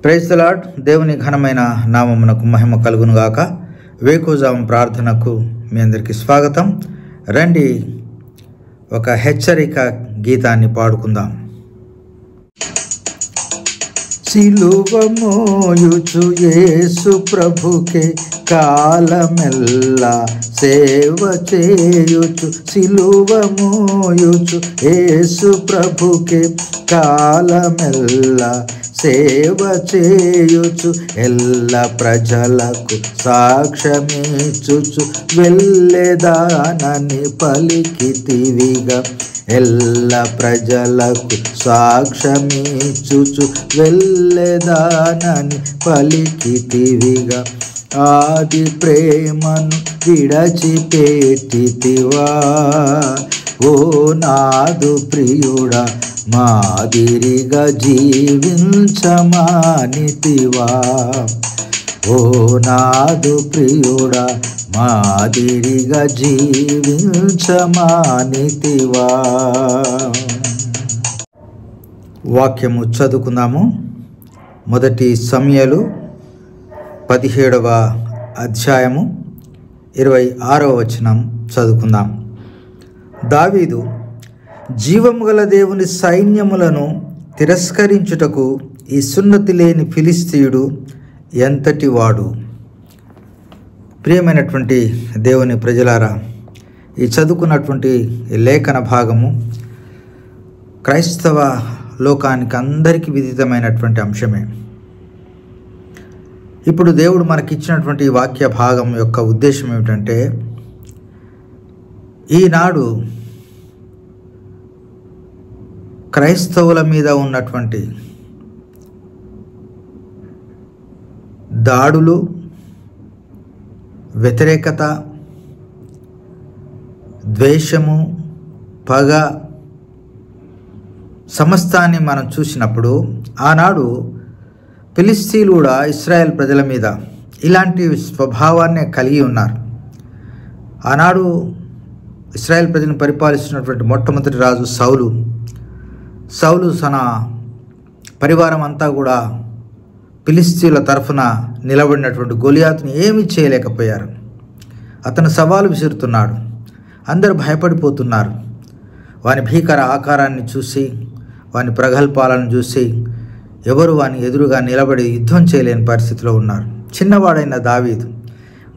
Praise the lord. దేవుని ఘనమైన నామమునకు మహిమ కలుగును గాక. వేకువజాము ప్రార్థనకు మీ అందరికీ స్వాగతం. రండి ఒక హెచ్చరిక గీతాన్ని పాడుకుందాం. సిలువ మోయుచు యేసు ప్రభుకే కాలమెల్లా సేవ చేయుచు, సిలువ మోయుచు యేసు ప్రభుకే కాలమెల్లా సేవ చేయుచు, ఎల్ల ప్రజలకు సాక్ష్యమిచ్చుచు వెళ్ళెదానని పలికితివిగా. ఎల్ల ప్రజలకు సాక్ష్యమిచ్చుచు వెళ్ళెదానని పలికితివిగా. ఆది ప్రేమను విడచిపెట్టితివా, ఓ నాదు ప్రియుడా, మాదిరిగా జీవించమానితివా. ఓ నాదు ప్రియుడా, మాదిరిగా జీవించమానితివా. వాక్యము చదువుకుందాము. మొదటి సమూయేలు 17వ అధ్యాయము 26వ వచనం చదువుకుందాం. దావీదు, జీవము గల దేవుని సైన్యములను తిరస్కరించుటకు ఈ సున్నతి లేని ఫిలిస్తీయుడు ఎంతటి వాడు. ప్రియమైనటువంటి దేవుని ప్రజలారా, ఈ చదువుకున్నటువంటి లేఖన భాగము క్రైస్తవ లోకానికి అందరికీ విదితమైనటువంటి అంశమే. ఇప్పుడు దేవుడు మనకిచ్చినటువంటి ఈ వాక్య భాగం యొక్క ఉద్దేశం ఏమిటంటే, ఈనాడు క్రైస్తవుల మీద ఉన్నటువంటి దాడులు, వ్యతిరేకత, ద్వేషము, పగ సమస్తాన్ని మనం చూసినప్పుడు, ఆనాడు ఫిలిస్తీయులు కూడా ఇశ్రాయేల్ ప్రజల మీద ఇలాంటి స్వభావాన్నే కలిగి ఉన్నారు. ఆనాడు ఇశ్రాయేల్ ప్రజలను పరిపాలిస్తున్నటువంటి మొట్టమొదటి రాజు సౌలు తన పరివారం అంతా కూడా ఫిలిస్తీయుల తరఫున నిలబడినటువంటి గొలియాతుని ఏమీ చేయలేకపోయారు. అతను సవాలు విసురుతున్నాడు. అందరూ భయపడిపోతున్నారు. వాని భీకర ఆకారాన్ని చూసి, వాని ప్రగల్భాలను చూసి ఎవరు వాని ఎదురుగా నిలబడి యుద్ధం చేయలేని పరిస్థితిలో ఉన్నారు. చిన్నవాడైన దావీదు,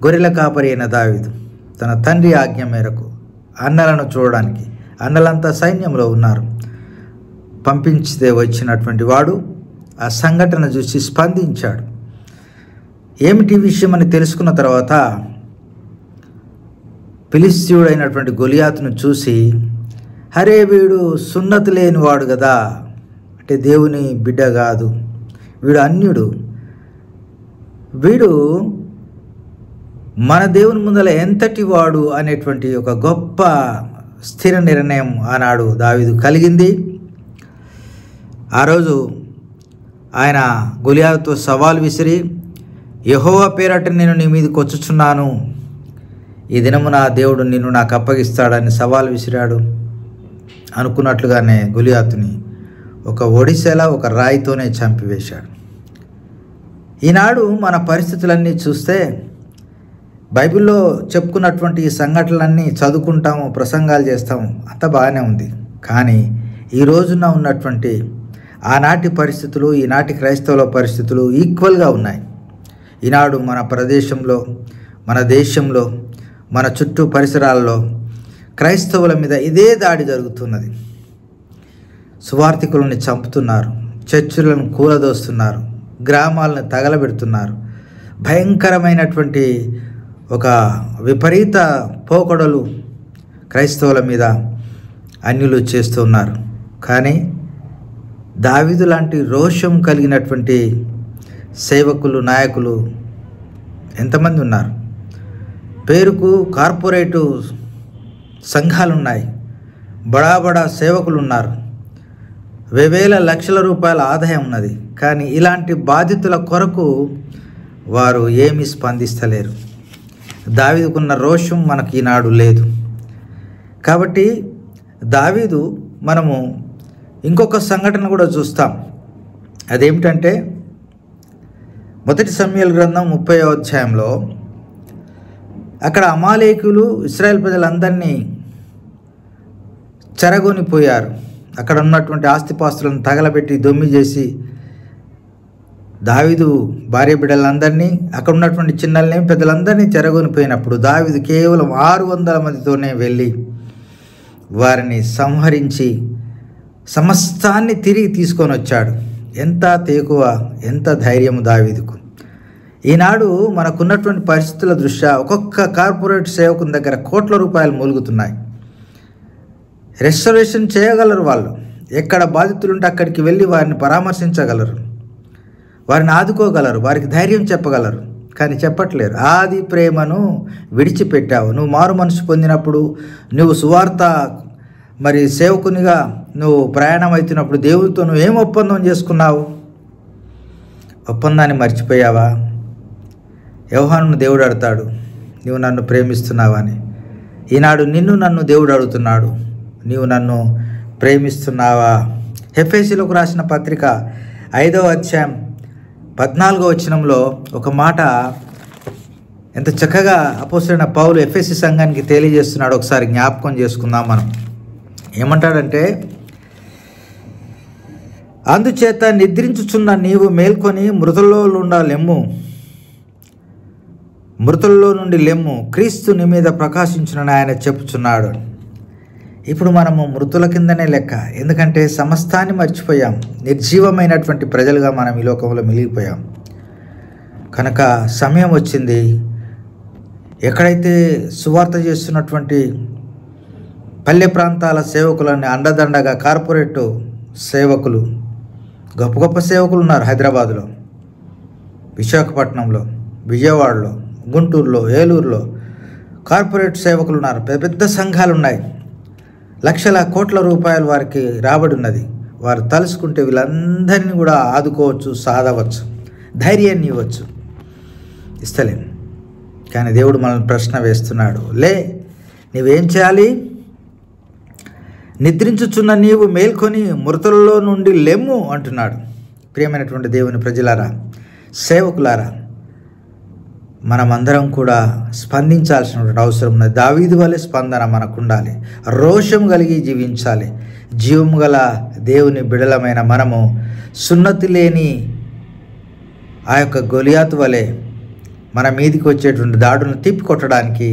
గొర్రెల కాపరి అయిన దావీదు తన తండ్రి ఆజ్ఞ మేరకు అన్నలను చూడడానికి, అన్నలంతా సైన్యంలో ఉన్నారు, పంపించితే వచ్చినటువంటి వాడు ఆ సంఘటన చూసి స్పందించాడు. ఏమిటి విషయం అని తెలుసుకున్న తర్వాత ఫిలిస్తీయుడైనటువంటి గొలియాతును చూసి, అరే వీడు సున్నతి లేనివాడు కదా, అంటే దేవుని బిడ్డ కాదు, వీడు అన్యుడు, వీడు మన దేవుని ముందర ఎంతటి వాడు అనేటువంటి ఒక గొప్ప స్థిర నిర్ణయం ఆనాడు దావీదు కలిగింది. ఆ రోజు ఆయన గొలియాతుతో సవాల్ విసిరి, యెహోవా పేరట నేను నీ మీదకి వచ్చుచున్నాను, ఈ దినము నా దేవుడు నిన్ను నాకు అప్పగిస్తాడని సవాల్ విసిరాడు. అనుకున్నట్లుగానే గొలియాతుని ఒక ఒడిసెలా ఒక రాయితోనే చంపివేశాడు. ఈనాడు మన పరిస్థితులన్నీ చూస్తే, బైబిల్లో చెప్పుకున్నటువంటి ఈ సంఘటనలన్నీ చదువుకుంటాము, ప్రసంగాలు చేస్తాము, అంత బాగానే ఉంది. కానీ ఈ రోజున ఉన్నటువంటి ఆనాటి పరిస్థితులు, ఈనాటి క్రైస్తవుల పరిస్థితులు ఈక్వల్గా ఉన్నాయి. ఈనాడు మన ప్రదేశంలో, మన దేశంలో, మన చుట్టూ పరిసరాల్లో క్రైస్తవుల మీద ఇదే దాడి జరుగుతున్నది. సువార్థికులను చంపుతున్నారు, చర్చిలను కూలదోస్తున్నారు, గ్రామాలను తగలబెడుతున్నారు. భయంకరమైనటువంటి ఒక విపరీత పోకడలు క్రైస్తవుల మీద అన్యులు చేస్తున్నారు. కానీ దావీదు లాంటి రోషం కలిగినటువంటి సేవకులు, నాయకులు ఎంతమంది ఉన్నారు? పేరుకు కార్పొరేటు సంఘాలు ఉన్నాయి, బడా సేవకులు ఉన్నారు, వేవేల లక్షల రూపాయల ఆదాయం ఉన్నది. కానీ ఇలాంటి బాధితుల కొరకు వారు ఏమీ స్పందిస్తలేరు. దావీదుకున్న రోషం మనకి ఈనాడు లేదు. కాబట్టి దావీదు మనము ఇంకొక సంఘటన కూడా చూస్తాం. అదేమిటంటే మొదటి సమూయేలు గ్రంథం 30వ అధ్యాయంలో అక్కడ అమాలేకులు ఇశ్రాయేల్ ప్రజలందరినీ చెరగొనిపోయారు. అక్కడ ఉన్నటువంటి ఆస్తిపాస్తులను తగలబెట్టి దొమ్మి చేసి దావీదు భార్య బిడ్డలందరినీ, అక్కడ ఉన్నటువంటి చిన్నల్ని పెద్దలందరినీ చెరగొనిపోయినప్పుడు దావీదు కేవలం 600 మందితోనే వెళ్ళి వారిని సంహరించి సమస్తాన్ని తిరిగి తీసుకొని వచ్చాడు. ఎంత తేకువ, ఎంత ధైర్యము దావీదుకు! ఈనాడు మనకున్నటువంటి పరిస్థితుల దృష్ట్యా ఒక్కొక్క కార్పొరేట్ సేవకుని దగ్గర కోట్ల రూపాయలు మూలుగుతున్నాయి. రెస్టరేషన్ చేయగలరు. వాళ్ళు ఎక్కడ బాధితులుంటే అక్కడికి వెళ్ళి వారిని పరామర్శించగలరు, వారిని ఆదుకోగలరు, వారికి ధైర్యం చెప్పగలరు. కానీ చెప్పట్లేరు. ఆది ప్రేమను విడిచిపెట్టావు. నువ్వు మారు మనసు పొందినప్పుడు, నువ్వు సువార్త సేవకునిగా నువ్వు ప్రయాణం అవుతున్నప్పుడు దేవుడితో నువ్వు ఏం ఒప్పందం చేసుకున్నావు? ఒప్పందాన్ని మర్చిపోయావా? యోహానును దేవుడు అడుగుతాడు, నీవు నన్ను ప్రేమిస్తున్నావా అని. ఈనాడు నన్ను దేవుడు అడుగుతున్నాడు, నీవు నన్ను ప్రేమిస్తున్నావా? ఎఫెసీయులకు రాసిన పత్రిక 5వ అధ్యాయం 14వ వచనంలో ఒక మాట ఎంత చక్కగా అపోస్తలుడైన పౌలు ఎఫెసీ సంఘానికి తెలియజేస్తున్నాడు. ఒకసారి జ్ఞాపకం చేసుకుందాం మనం. ఏమంటాడంటే, అందుచేత నిద్రించుచున్న నీవు మేల్కొని మృతుల్లో నుండి లెమ్ము, క్రీస్తు నీ మీద ప్రకాశించునని ఆయన చెప్పుచున్నాడు. ఇప్పుడు మనము మృతుల కిందనే లెక్క. ఎందుకంటే సమస్తాన్ని మర్చిపోయాం. నిర్జీవమైనటువంటి ప్రజలుగా మనం ఈ లోకంలో మిగిలిపోయాం. కనుక సమయం వచ్చింది. ఎక్కడైతే సువార్త చేస్తున్నటువంటి పల్లె ప్రాంతాల సేవకులని అండదండగా కార్పొరేట్ సేవకులు, గొప్ప గొప్ప సేవకులు ఉన్నారు. హైదరాబాదులో, విశాఖపట్నంలో, విజయవాడలో, గుంటూరులో, ఏలూరులో కార్పొరేట్ సేవకులు ఉన్నారు. పెద్ద పెద్ద సంఘాలు ఉన్నాయి. లక్షల కోట్ల రూపాయలు వారికి రాబడి ఉన్నది. వారు తలుసుకుంటే వీళ్ళందరినీ కూడా ఆదుకోవచ్చు, సాధవచ్చు, ధైర్యాన్ని ఇవ్వచ్చు. ఇస్తలేం. కానీ దేవుడు మనల్ని ప్రశ్న వేస్తున్నాడు. నీవేం చేయాలి? నిద్రించుచున్న నీవు మేల్కొని మృతులలో నుండి లెమ్ము అంటున్నాడు. ప్రియమైనటువంటి దేవుని ప్రజలారా, సేవకులారా, మనమందరం కూడా స్పందించాల్సినటువంటి అవసరం ఉన్నది. దావీదు వలె స్పందన మనకు ఉండాలి. రోషం కలిగి జీవించాలి. జీవము గల దేవుని బిడలమైన మనము సున్నతి లేని ఆ యొక్క గొలియాతు వలె మన మీదికి వచ్చేటువంటి దాడులను తిప్పికొట్టడానికి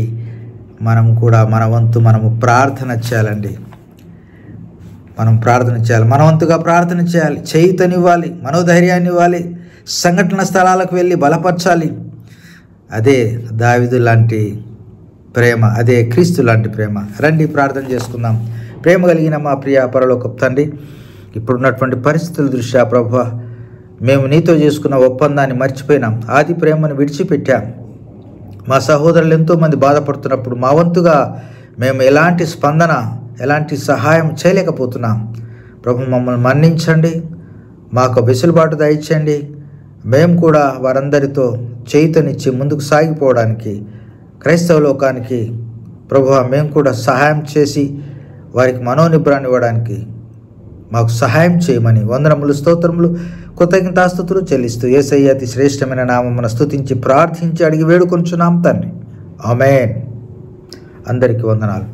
మనం కూడా మన వంతు మనము ప్రార్థన చేయాలండి. మనం ప్రార్థన చేయాలి. మన వంతుగా ప్రార్థన చేయాలి. చేయుతనివ్వాలి, మనోధైర్యాన్ని ఇవ్వాలి, సంఘటన స్థలాలకు వెళ్ళి బలపరచాలి. అదే దావీదు లాంటి ప్రేమ, అదే క్రీస్తు లాంటి ప్రేమ. రండి ప్రార్థన చేసుకుందాం. ప్రేమ కలిగిన మా ప్రియ పరలోకపు తండ్రి, ఇప్పుడున్నటువంటి పరిస్థితుల దృష్ట్యా ప్రభువా, మేము నీతో చేసుకున్న ఒప్పందాన్ని మర్చిపోయినాం. ఆది ప్రేమను విడిచిపెట్టాం. మా సహోదరులు ఎంతోమంది బాధపడుతున్నప్పుడు మా వంతుగా మేము ఎలాంటి స్పందన, ఎలాంటి సహాయం చేయలేకపోతున్నాం. ప్రభు, మమ్మల్ని మన్నించండి, మాకు వెసులుబాటు దయచేయండి. మేము కూడా వారందరితో చేయుతనిచ్చి ముందుకు సాగిపోవడానికి, క్రైస్తవ లోకానికి ప్రభువా మేము కూడా సహాయం చేసి వారికి మనోనిబ్రాన్ని ఇవ్వడానికి మాకు సహాయం చేయమని వందనములు, స్తోత్రములు, కృతజ్ఞతాస్తుతులు చెల్లిస్తూ యేసయ్య అతి శ్రేష్టమైన నామమున స్తుతించి ప్రార్థించి అడిగి వేడుకొంచున్నాం తండ్రి. ఆమేన్. అందరికీ వందనాలు.